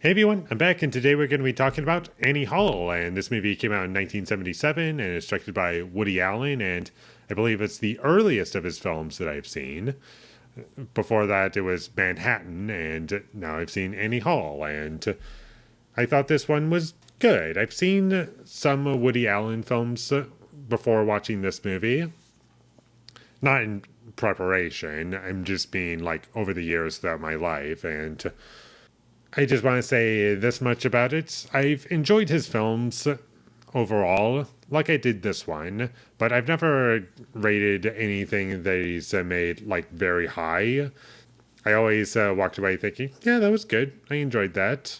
Hey everyone, I'm back, and today we're going to be talking about Annie Hall. And this movie came out in 1977 and is directed by Woody Allen, and I believe it's the earliest of his films that I've seen. Before that, it was Manhattan, and now I've seen Annie Hall, and I thought this one was good. I've seen some Woody Allen films before watching this movie, not in preparation. I'm just being like over the years throughout my life, and I just want to say this much about it. I've enjoyed his films overall, like I did this one, but I've never rated anything that he's made like very high. I always walked away thinking, yeah, that was good. I enjoyed that.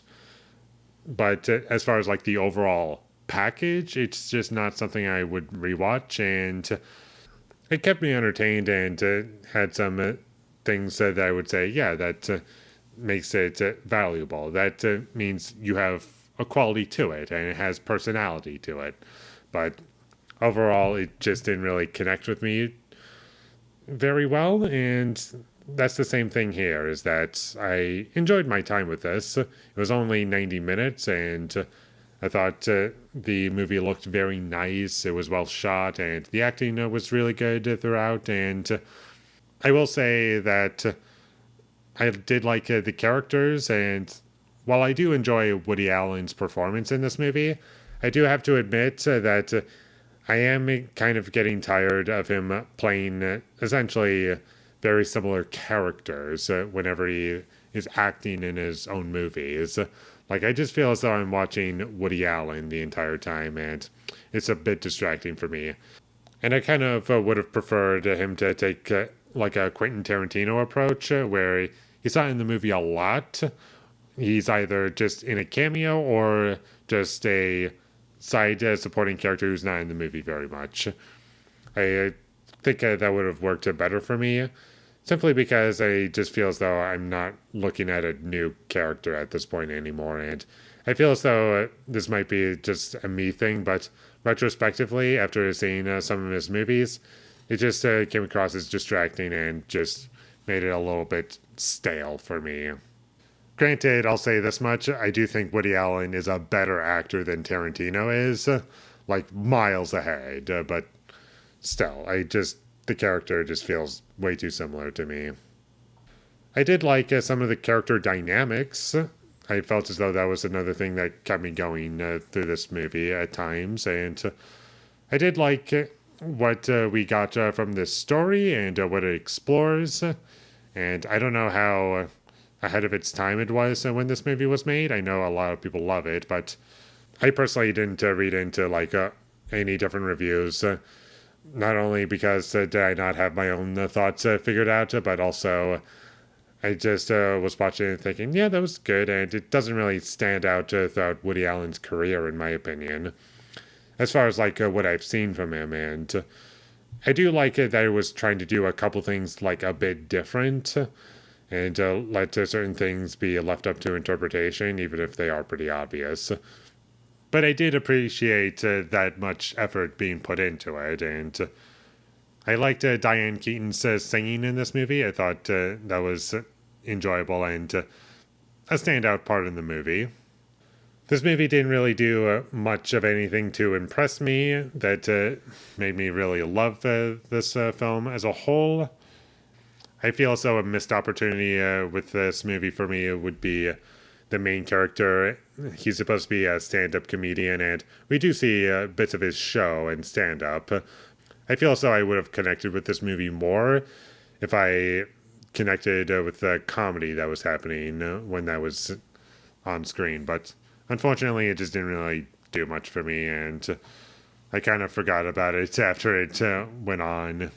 But as far as like the overall package, it's just not something I would rewatch, and it kept me entertained and had some things that I would say, yeah, that makes it valuable. That means you have a quality to it and it has personality to it. But overall, it just didn't really connect with me very well. And that's the same thing here, is that I enjoyed my time with this. It was only 90 minutes, and I thought the movie looked very nice. It was well shot, and the acting was really good throughout. And I will say that I did like the characters, and while I do enjoy Woody Allen's performance in this movie, I do have to admit that I am kind of getting tired of him playing essentially very similar characters whenever he is acting in his own movies. Like, I just feel as though I'm watching Woody Allen the entire time, and it's a bit distracting for me. And I kind of would have preferred him to take like a Quentin Tarantino approach, where he's not in the movie a lot. He's either just in a cameo or just a side supporting character who's not in the movie very much. I think that would have worked better for me, simply because I just feel as though I'm not looking at a new character at this point anymore. And I feel as though this might be just a me thing, but retrospectively, after seeing some of his movies, it just came across as distracting and just made it a little bit stale for me. Granted, I'll say this much, I do think Woody Allen is a better actor than Tarantino is, like miles ahead, but still, the character just feels way too similar to me. I did like some of the character dynamics. I felt as though that was another thing that kept me going through this movie at times, and I did like what we got from this story and what it explores. And I don't know how ahead of its time it was when this movie was made. I know a lot of people love it, but I personally didn't read into like any different reviews. Not only because did I not have my own thoughts figured out, but also I just was watching it thinking, yeah, that was good, and it doesn't really stand out throughout Woody Allen's career, in my opinion, as far as like what I've seen from him. And I do like it that it was trying to do a couple things like a bit different, and let certain things be left up to interpretation, even if they are pretty obvious. But I did appreciate that much effort being put into it, and I liked Diane Keaton's singing in this movie. I thought that was enjoyable and a standout part in the movie. This movie didn't really do much of anything to impress me that made me really love this film as a whole. I feel as though a missed opportunity with this movie for me would be the main character. He's supposed to be a stand-up comedian, and we do see bits of his show and stand-up. I feel as though I would have connected with this movie more if I connected with the comedy that was happening when that was on screen, but unfortunately, it just didn't really do much for me, and I kind of forgot about it after it went on.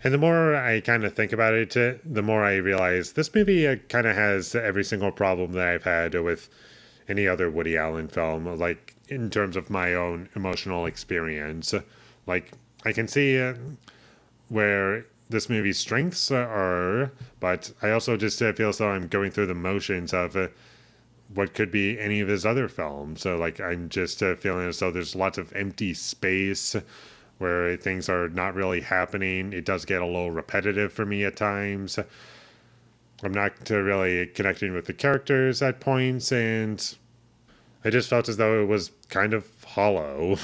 And the more I kind of think about it, the more I realize this movie kind of has every single problem that I've had with any other Woody Allen film, like in terms of my own emotional experience. Like, I can see where this movie's strengths are, but I also just feel as though I'm going through the motions of what could be any of his other films. So, like, I'm just feeling as though there's lots of empty space where things are not really happening. It does get a little repetitive for me at times. I'm not really connecting with the characters at points, and I just felt as though it was kind of hollow.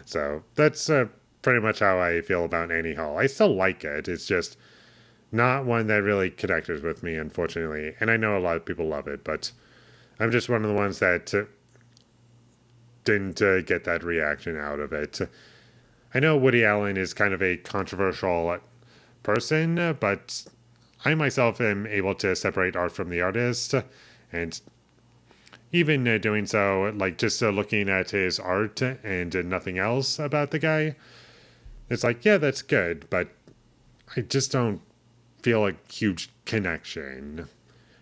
So that's pretty much how I feel about Annie Hall. I still like it. It's just not one that really connected with me, unfortunately. And I know a lot of people love it, but I'm just one of the ones that didn't get that reaction out of it. I know Woody Allen is kind of a controversial person, but I myself am able to separate art from the artist. And even doing so, like just looking at his art and nothing else about the guy, it's like, yeah, that's good, but I just don't feel a huge connection.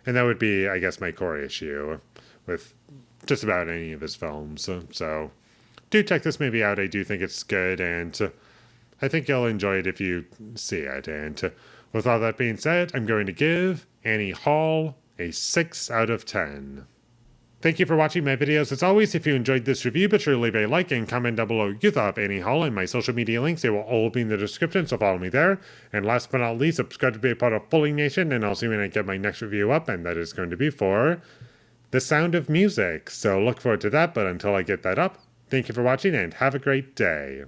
And that would be, I guess, my core issue with just about any of his films. So do check this movie out. I do think it's good, and I think you'll enjoy it if you see it. And with all that being said, I'm going to give Annie Hall a 6 out of 10. Thank you for watching my videos. As always, if you enjoyed this review, be sure to leave a like and comment down below what you thought of Annie Hall, and my social media links. They will all be in the description, so follow me there. And last but not least, subscribe to be a part of Foley Nation, and I'll see you when I get my next review up, and that is going to be for The Sound of Music. So look forward to that, but until I get that up, thank you for watching, and have a great day.